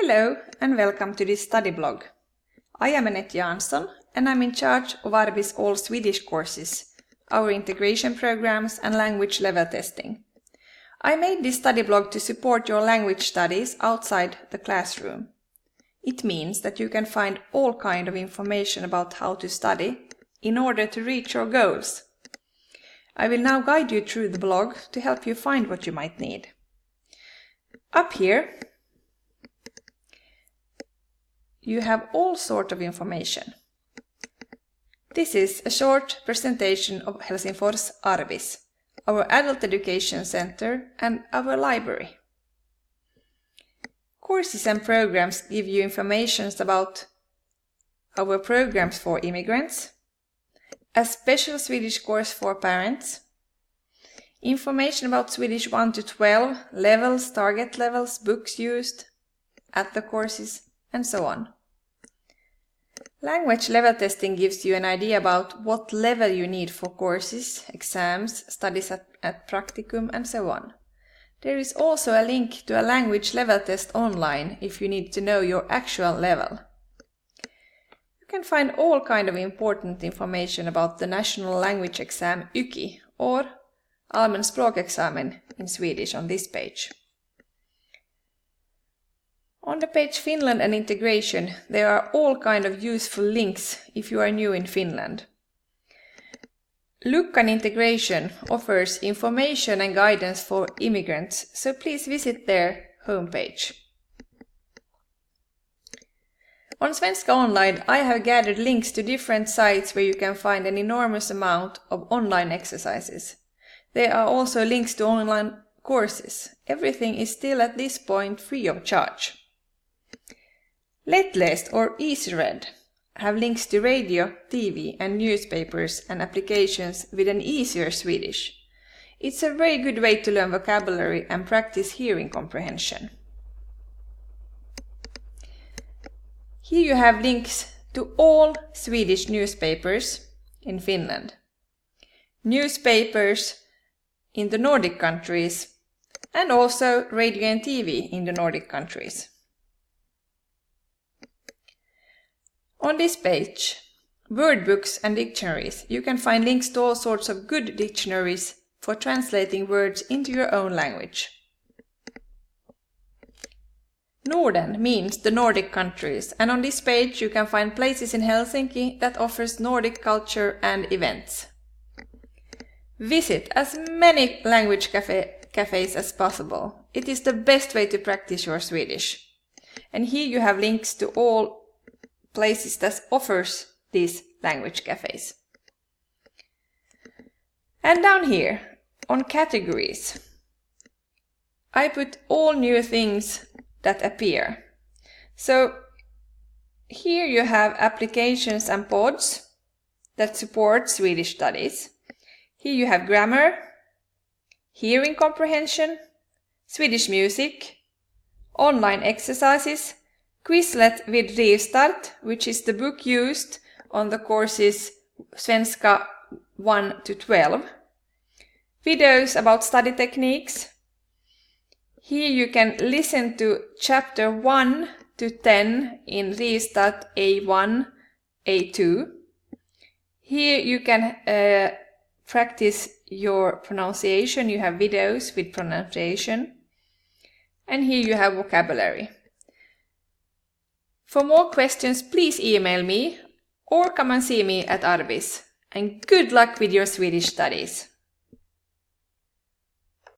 Hello and welcome to this study blog. I am Anette Jansson and I'm in charge of Arbis All Swedish courses, our integration programs and language level testing. I made this study blog to support your language studies outside the classroom. It means that you can find all kinds of information about how to study in order to reach your goals. I will now guide you through the blog to help you find what you might need. Up here, you have all sorts of information. This is a short presentation of Helsingfors Arbis, our adult education center and our library. Courses and programs give you information about our programs for immigrants, a special Swedish course for parents, information about Swedish 1 to 12, levels, target levels, books used at the courses, and so on. Language level testing gives you an idea about what level you need for courses, exams, studies at practicum, and so on. There is also a link to a language level test online if you need to know your actual level. You can find all kinds of important information about the national language exam YKI or Allmän språkexamen in Swedish on this page. On the page Finland and Integration, there are all kinds of useful links if you are new in Finland. Luckan Integration offers information and guidance for immigrants, so please visit their homepage. On Svenska Online, I have gathered links to different sites where you can find an enormous amount of online exercises. There are also links to online courses. Everything is still at this point free of charge. Lättläst or EasyRead have links to radio, TV and newspapers and applications with an easier Swedish. It's a very good way to learn vocabulary and practice hearing comprehension. Here you have links to all Swedish newspapers in Finland, newspapers in the Nordic countries, and also radio and TV in the Nordic countries. On this page, word books and dictionaries, you can find links to all sorts of good dictionaries for translating words into your own language. Norden means the Nordic countries, and on this page you can find places in Helsinki that offers Nordic culture and events. Visit as many language cafes as possible. It is the best way to practice your Swedish. And here you have links to all places that offers these language cafes. And down here, on categories, I put all new things that appear. So here you have applications and pods that support Swedish studies. Here you have grammar, hearing comprehension, Swedish music, online exercises, Quizlet with Rivstart, which is the book used on the courses Svenska 1 to 12, videos about study techniques. Here you can listen to chapter 1 to 10 in Rivstart A1, A2. Here you can practice your pronunciation. You have videos with pronunciation. And here you have vocabulary. For more questions, please email me or come and see me at Arbis. And good luck with your Swedish studies!